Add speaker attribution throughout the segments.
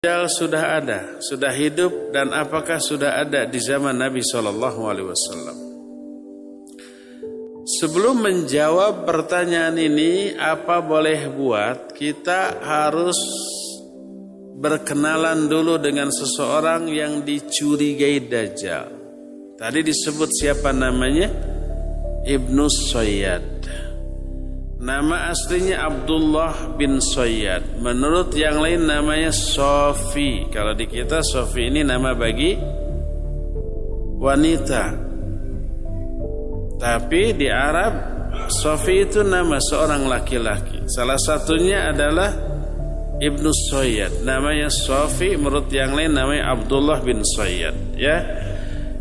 Speaker 1: Dajjal sudah ada, sudah hidup, dan apakah sudah ada di zaman Nabi SAW? Sebelum menjawab pertanyaan ini, apa boleh buat, kita harus berkenalan dulu dengan seseorang yang dicurigai Dajjal. Tadi disebut siapa namanya? Ibnu Sayyad. Nama aslinya Abdullah bin Sayyad. Menurut yang lain namanya Sofi. Kalau di kita Sofi ini nama bagi wanita. Tapi di Arab Sofi itu nama seorang laki-laki. Salah satunya adalah Ibnu Sayyad. Namanya Sofi, menurut yang lain namanya Abdullah bin Sayyad. Ya.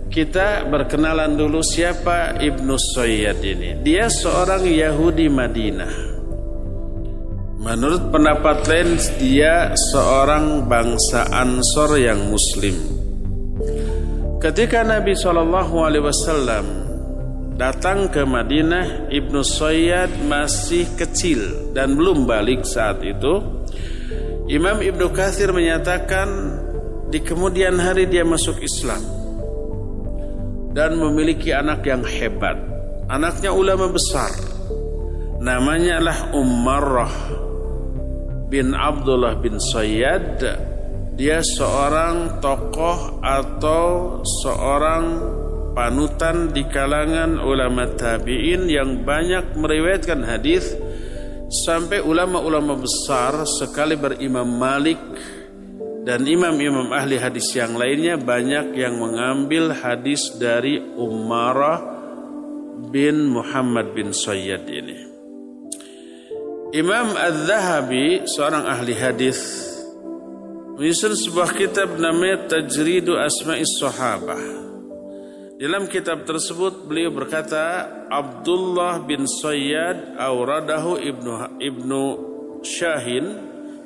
Speaker 1: Kita berkenalan dulu siapa Ibnu Sayyad ini. Dia seorang Yahudi Madinah. Menurut pendapat lain dia seorang bangsa Ansor yang Muslim. Ketika Nabi SAW datang ke Madinah, Ibnu Sayyad masih kecil dan belum balik saat itu. Imam Ibnu Katsir menyatakan di kemudian hari dia masuk Islam dan memiliki anak yang hebat. Anaknya ulama besar. Namanya adalah Ummarah bin Abdullah bin Sayyad. Dia seorang tokoh atau seorang panutan di kalangan ulama tabi'in yang banyak meriwayatkan hadis, sampai ulama-ulama besar sekali berimam Malik dan imam-imam ahli hadis yang lainnya banyak yang mengambil hadis dari Ummarah bin Muhammad bin Sayyad ini. Imam Az-Zahabi, seorang ahli hadis, menyusun sebuah kitab namanya Tajridu Asma'is Sahabah. Dalam kitab tersebut beliau berkata, Abdullah bin Sayyad awradahu ibnu Syahin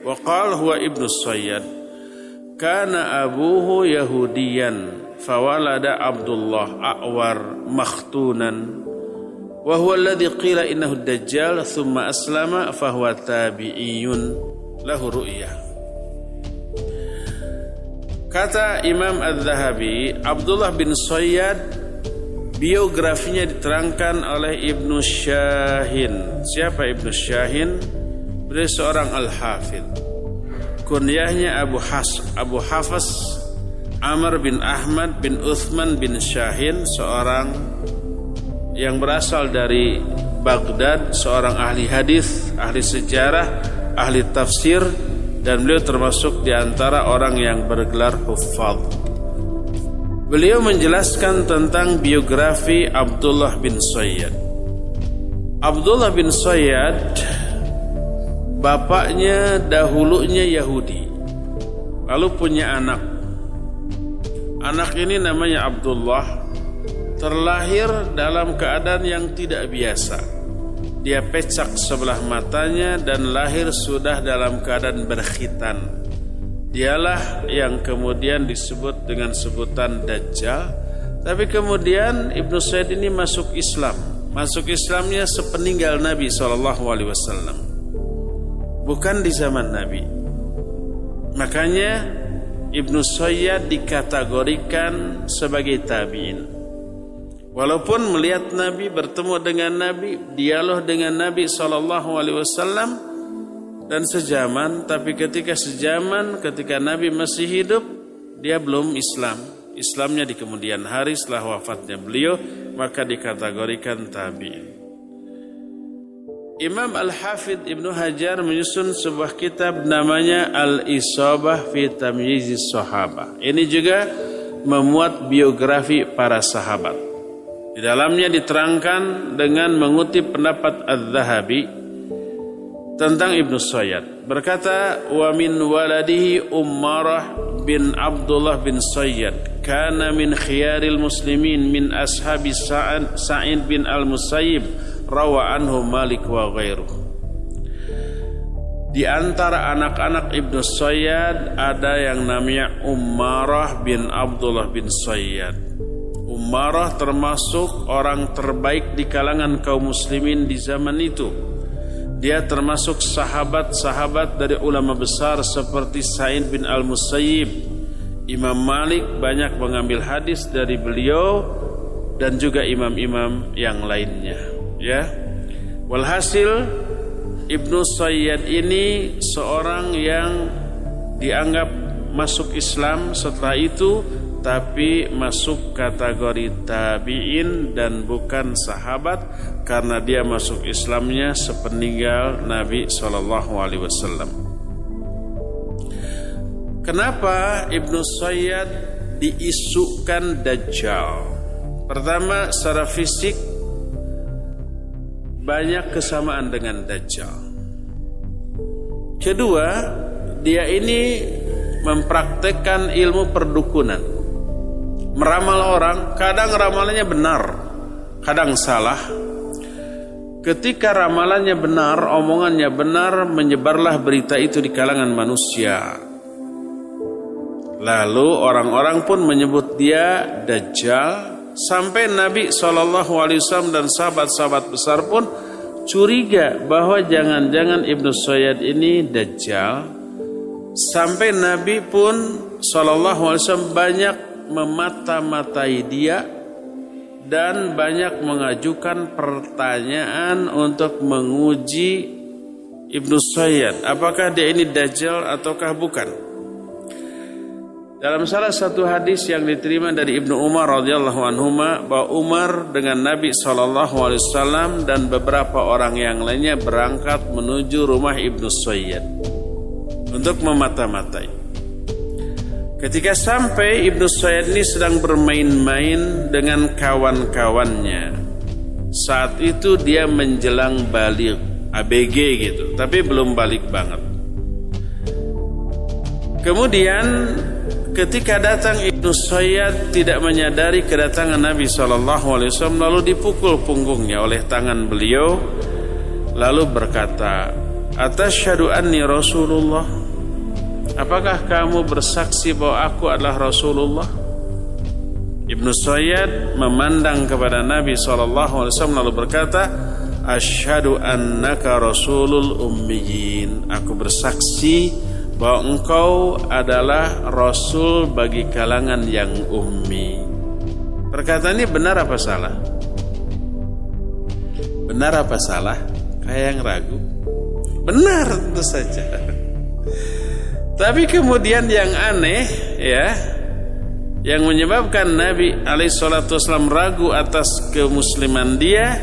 Speaker 1: wa qala huwa ibnu Sayyad. Kana abuhu Yahudiyan fawalada Abdullah a'war makhtunan wa huwa alladhi qila innahu ad-dajjal thumma aslama fahuwa tabi'iyun lahu ru'yah. Kata Imam Az-Zahabi, Abdullah bin Sayyad biografinya diterangkan oleh Ibnu Syahin. Siapa Ibnu Syahin? Beliau seorang al-hafidh. Kunyahnya Abu Hafs Amr bin Ahmad bin Uthman bin Syahin, seorang yang berasal dari Baghdad, seorang ahli hadis, ahli sejarah, ahli tafsir, dan beliau termasuk di antara orang yang bergelar huffaz. Beliau menjelaskan tentang biografi Abdullah bin Sayyad. Abdullah bin Sayyad bapaknya dahulunya Yahudi, lalu punya anak. Anak ini namanya Abdullah, terlahir dalam keadaan yang tidak biasa. Dia pecak sebelah matanya dan lahir sudah dalam keadaan berkhitan. Dialah yang kemudian disebut dengan sebutan Dajjal. Tapi kemudian Ibnu Sayyad ini masuk Islam. Masuk Islamnya sepeninggal Nabi SAW. Bukan di zaman Nabi. Makanya Ibnu Sayyad dikategorikan sebagai tabi'in. Walaupun melihat Nabi, bertemu dengan Nabi, dialog dengan Nabi SAW dan sejaman, tapi ketika Nabi masih hidup, dia belum Islam. Islamnya di kemudian hari setelah wafatnya beliau, maka dikategorikan tabi'in. Imam Al-Hafidh Ibnu Hajar menyusun sebuah kitab namanya Al-Isabah fi Tamyizis Sahabah. Ini juga memuat biografi para sahabat. Di dalamnya diterangkan dengan mengutip pendapat Az-Zahabi tentang Ibnu Sayyad. Berkata, wa min waladihi Ummarah bin Abdullah bin Sayyad kana min khiyaril muslimin min ashabi Sa'id bin Al-Musayyib rawa anhu Malik wa ghairuh. Di antara anak-anak Ibnu Sayyad ada yang namanya Ummarah bin Abdullah bin Sayyad. Ummarah termasuk orang terbaik di kalangan kaum muslimin di zaman itu. Dia termasuk sahabat-sahabat dari ulama besar seperti Sa'id bin Al-Musayyib. Imam Malik banyak mengambil hadis dari beliau dan juga imam-imam yang lainnya, ya. Walhasil Ibnu Sayyad ini seorang yang dianggap masuk Islam setelah itu, tapi masuk kategori tabi'in dan bukan sahabat karena dia masuk Islamnya sepeninggal Nabi SAW. Kenapa Ibnu Sayyad diisukan Dajjal? Pertama, secara fisik banyak kesamaan dengan Dajjal. Kedua, dia ini mempraktekkan ilmu perdukunan, meramal orang. Kadang ramalannya benar, kadang salah. Ketika ramalannya benar, omongannya benar, menyebarlah berita itu di kalangan manusia. Lalu orang-orang pun menyebut dia Dajjal, sampai Nabi SAW dan sahabat-sahabat besar pun curiga bahwa jangan-jangan Ibnu Sayyad ini Dajjal. Sampai Nabi pun SAW banyak memata-matai dia dan banyak mengajukan pertanyaan untuk menguji Ibnu Sayyad, apakah dia ini Dajjal ataukah bukan. Dalam salah satu hadis yang diterima dari Ibnu Umar radhiyallahu anhuma, bahwa Umar dengan Nabi SAW dan beberapa orang yang lainnya berangkat menuju rumah Ibnu Sayyad untuk memata-matai. Ketika sampai, Ibnu Sayyad ini sedang bermain-main dengan kawan-kawannya. Saat itu dia menjelang balik, ABG gitu, tapi belum balik banget. Kemudian ketika datang Ibnu Sayyad tidak menyadari kedatangan Nabi SAW, lalu dipukul punggungnya oleh tangan beliau, lalu berkata, "Atasyhadu anni Rasulullah?" Apakah kamu bersaksi bahwa aku adalah Rasulullah? Ibnu Sayyad memandang kepada Nabi SAW lalu berkata, "Asyhadu annaka rasulul ummiyin." Aku bersaksi bahwa engkau adalah Rasul bagi kalangan yang ummi. Perkataan ini benar apa salah? Benar apa salah? Kayak yang ragu. Benar tentu saja. Tapi kemudian yang aneh, ya, yang menyebabkan Nabi SAW ragu atas kemusliman dia,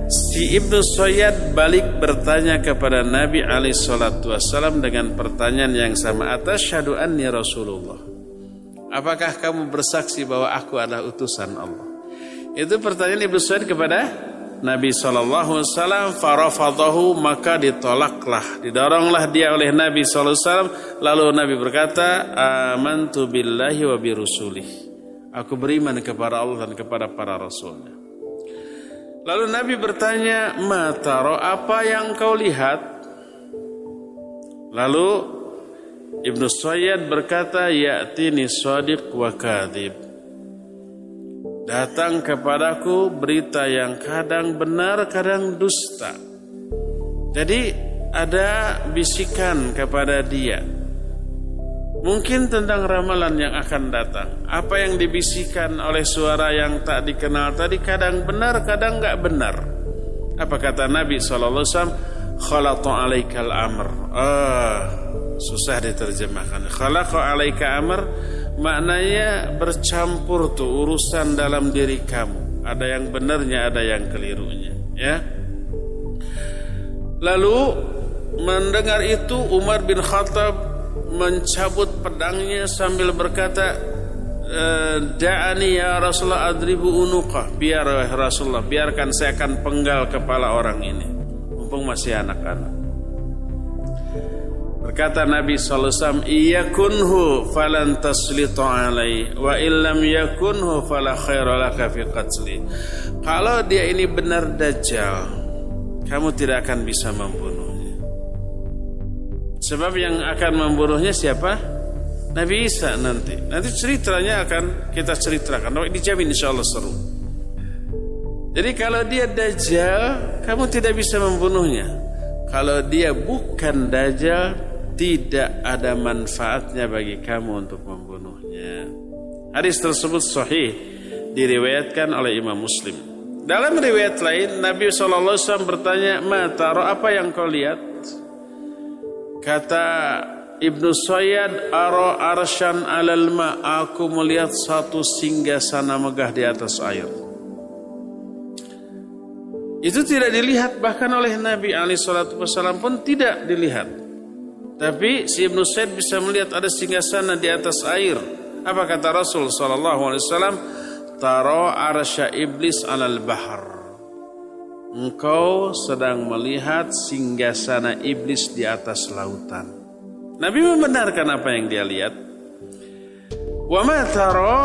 Speaker 1: si Ibnu Sayyad balik bertanya kepada Nabi SAW dengan pertanyaan yang sama, "Atasyhadu anni Rasulullah?" Apakah kamu bersaksi bahwa aku adalah utusan Allah? Itu pertanyaan Ibnu Sayyad kepada Nabi SAW. Farafadahu, maka ditolaklah, didoronglah dia oleh Nabi SAW. Lalu Nabi berkata, "Amantu billahi wa birusulih." Aku beriman kepada Allah dan kepada para rasulnya. Lalu Nabi bertanya, "Ma taro, apa yang kau lihat?" Lalu Ibnu Sayyad berkata, "Ya'tini shadiq wa kadhib." Datang kepadaku berita yang kadang benar, kadang dusta. Jadi ada bisikan kepada dia, mungkin tentang ramalan yang akan datang. Apa yang dibisikkan oleh suara yang tak dikenal tadi kadang benar, kadang enggak benar. Apa kata Nabi SAW? "Khalata alaikal amr." Susah diterjemahkan. Khalaqa alaika amr maknanya bercampur tuh urusan dalam diri kamu. Ada yang benarnya, ada yang kelirunya, ya. Lalu mendengar itu Umar bin Khattab mencabut pedangnya sambil berkata, "Da'ani ya Rasulullah adribu unuqah." Biar Rasulullah, biarkan saya akan penggal kepala orang ini, mumpung masih anak-anak. Berkata Nabi SAW, "Iyakunhu falan taslitu alai, wa illam yakunhu fala khaira laka fi qatli." Kalau dia ini benar Dajjal, kamu tidak akan bisa membunuhnya. Sebab yang akan membunuhnya siapa? Nabi Isa nanti. Nanti ceritanya akan kita ceritakan. Dijamin insyaallah seru. Jadi kalau dia Dajjal, kamu tidak bisa membunuhnya. kalau dia bukan Dajjal, tidak ada manfaatnya bagi kamu untuk membunuhnya. Hadis tersebut sahih, diriwayatkan oleh Imam Muslim. Dalam riwayat lain, Nabi SAW bertanya, "Ma tara, apa yang kau lihat?" Kata Ibnu Sayyad, "Ara arsyan alal ma", aku melihat satu singgasana megah di atas air. Itu tidak dilihat, bahkan oleh Nabi SAW pun tidak dilihat. Tapi si Ibnu Sayyad bisa melihat ada singgasana di atas air. Apa kata Rasul SAW? "Tara arsya iblis alal bahar." Engkau sedang melihat singgasana iblis di atas lautan. Nabi membenarkan apa yang dia lihat. "Wa ma tara",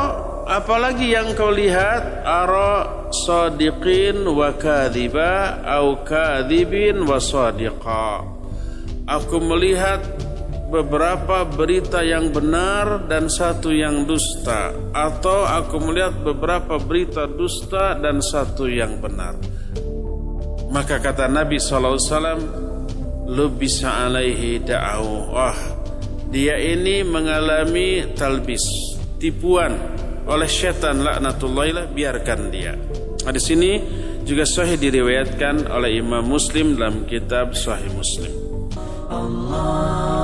Speaker 1: apalagi yang kau lihat? "Ara sadiqin wa kadhiba au kadhibin wa sadiqa." Aku melihat beberapa berita yang benar dan satu yang dusta, atau aku melihat beberapa berita dusta dan satu yang benar. Maka kata Nabi SAW, "Lubisa alaihi da'au." Dia ini mengalami talbis, tipuan oleh syaitan laknatullah, biarkan dia. Hadis ini juga sahih diriwayatkan oleh Imam Muslim dalam kitab Sahih Muslim. Allah